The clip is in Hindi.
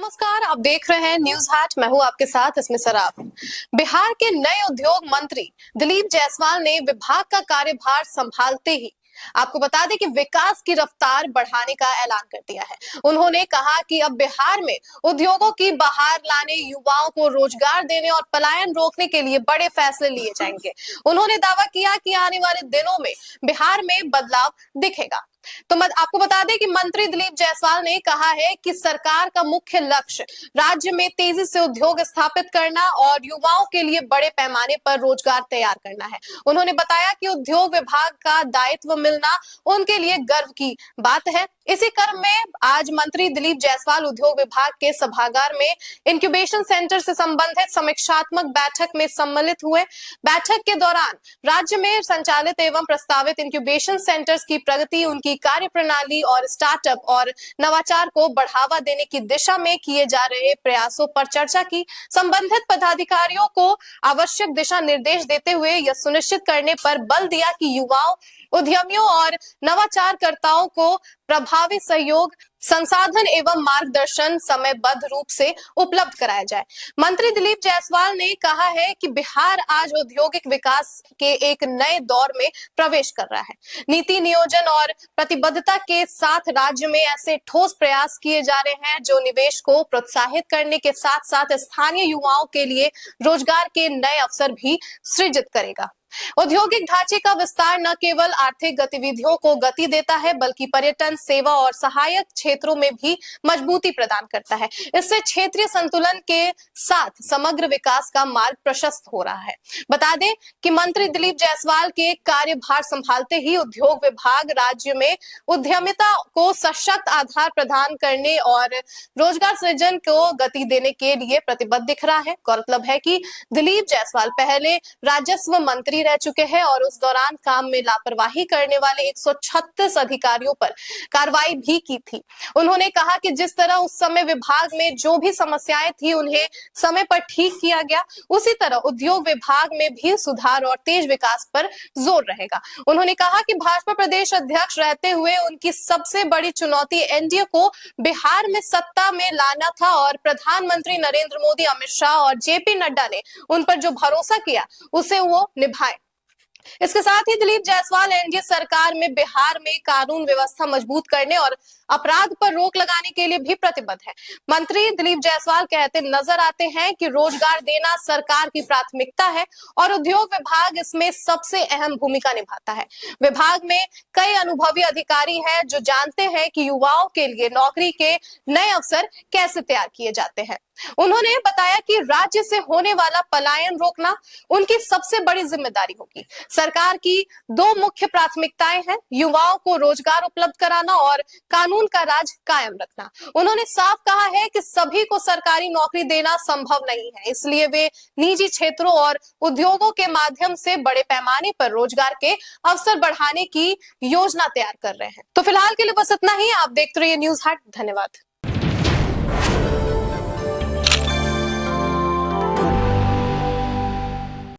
नमस्कार, आप देख रहे हैं न्यूज हाट। मैं हूं आपके साथ इसमें सराफ। बिहार के नए उद्योग मंत्री दिलीप जायसवाल ने विभाग का कार्यभार संभालते ही आपको बता दें कि विकास की रफ्तार बढ़ाने का ऐलान कर दिया है। उन्होंने कहा कि अब बिहार में उद्योगों की बहार लाने, युवाओं को रोजगार देने और पलायन रोकने के लिए बड़े फैसले लिए जाएंगे। उन्होंने दावा किया कि आने वाले दिनों में बिहार में बदलाव दिखेगा। तो आपको बता दें कि मंत्री दिलीप जायसवाल ने कहा है कि सरकार का मुख्य लक्ष्य राज्य में तेजी से उद्योग स्थापित करना और युवाओं के लिए बड़े पैमाने पर रोजगार तैयार करना है। उन्होंने बताया कि उद्योग विभाग का दायित्व मिलना उनके लिए गर्व की बात है। इसी क्रम में आज मंत्री दिलीप जायसवाल उद्योग विभाग के सभागार में इंक्यूबेशन सेंटर से संबंधित समीक्षात्मक बैठक में सम्मिलित हुए। बैठक के दौरान राज्य में संचालित एवं प्रस्तावित इंक्यूबेशन सेंटर्स की प्रगति, उनकी कार्य प्रणाली और स्टार्टअप और नवाचार को बढ़ावा देने की दिशा में किए जा रहे प्रयासों पर चर्चा की। संबंधित पदाधिकारियों को आवश्यक दिशा निर्देश देते हुए यह सुनिश्चित करने पर बल दिया कि युवाओं, उद्यमियों और नवाचारकर्ताओं को प्रभावी सहयोग, संसाधन एवं मार्गदर्शन समयबद्ध रूप से उपलब्ध कराया जाए। मंत्री दिलीप जायसवाल ने कहा है कि बिहार आज औद्योगिक विकास के एक नए दौर में प्रवेश कर रहा है। नीति नियोजन और प्रतिबद्धता के साथ राज्य में ऐसे ठोस प्रयास किए जा रहे हैं जो निवेश को प्रोत्साहित करने के साथ साथ स्थानीय युवाओं के लिए रोजगार के नए अवसर भी सृजित करेगा। औद्योगिक ढांचे का विस्तार न केवल आर्थिक गतिविधियों को गति देता है बल्कि पर्यटन, सेवा और सहायक क्षेत्रों में भी मजबूती प्रदान करता है। इससे क्षेत्रीय संतुलन के साथ समग्र विकास का मार्ग प्रशस्त हो रहा है। बता दें कि मंत्री दिलीप जायसवाल के कार्यभार संभालते ही उद्योग विभाग राज्य में उद्यमिता को सशक्त आधार प्रदान करने और रोजगार सृजन को गति देने के लिए प्रतिबद्ध दिख रहा है। गौरतलब है कि दिलीप जायसवाल पहले राजस्व मंत्री रह चुके हैं और उस दौरान काम में लापरवाही करने वाले 136 अधिकारियों पर कार्रवाई भी की थी। उन्होंने कहा कि जिस तरह उस समय विभाग में जो भी समस्याएं थी उन्हें समय पर ठीक किया गया, उसी तरह उद्योग विभाग में भी सुधार और तेज विकास पर जोर रहेगा। उन्होंने कहा कि भाजपा प्रदेश अध्यक्ष रहते हुए उनकी सबसे बड़ी चुनौती एनडीए को बिहार में सत्ता में लाना था और प्रधानमंत्री नरेंद्र मोदी, अमित शाह और जेपी नड्डा ने उन पर जो भरोसा किया उसे वो निभाए। इसके साथ ही दिलीप जायसवाल एनडीए सरकार में बिहार में कानून व्यवस्था मजबूत करने और अपराध पर रोक लगाने के लिए भी प्रतिबद्ध है। मंत्री दिलीप जायसवाल कहते नजर आते हैं कि रोजगार देना सरकार की प्राथमिकता है और उद्योग विभाग इसमें सबसे अहम भूमिका निभाता है। विभाग में कई अनुभवी अधिकारी हैं जो जानते हैं कि युवाओं के लिए नौकरी के नए अवसर कैसे तैयार किए जाते हैं। उन्होंने बताया कि राज्य से होने वाला पलायन रोकना उनकी सबसे बड़ी जिम्मेदारी होगी। सरकार की दो मुख्य प्राथमिकताएं हैं, युवाओं को रोजगार उपलब्ध कराना और कानून का राज कायम रखना। उन्होंने साफ कहा है कि सभी को सरकारी नौकरी देना संभव नहीं है, इसलिए वे निजी क्षेत्रों और उद्योगों के माध्यम से बड़े पैमाने पर रोजगार के अवसर बढ़ाने की योजना तैयार कर रहे हैं। तो फिलहाल के लिए बस इतना ही। आप देखते रहिए न्यूज हाट। धन्यवाद।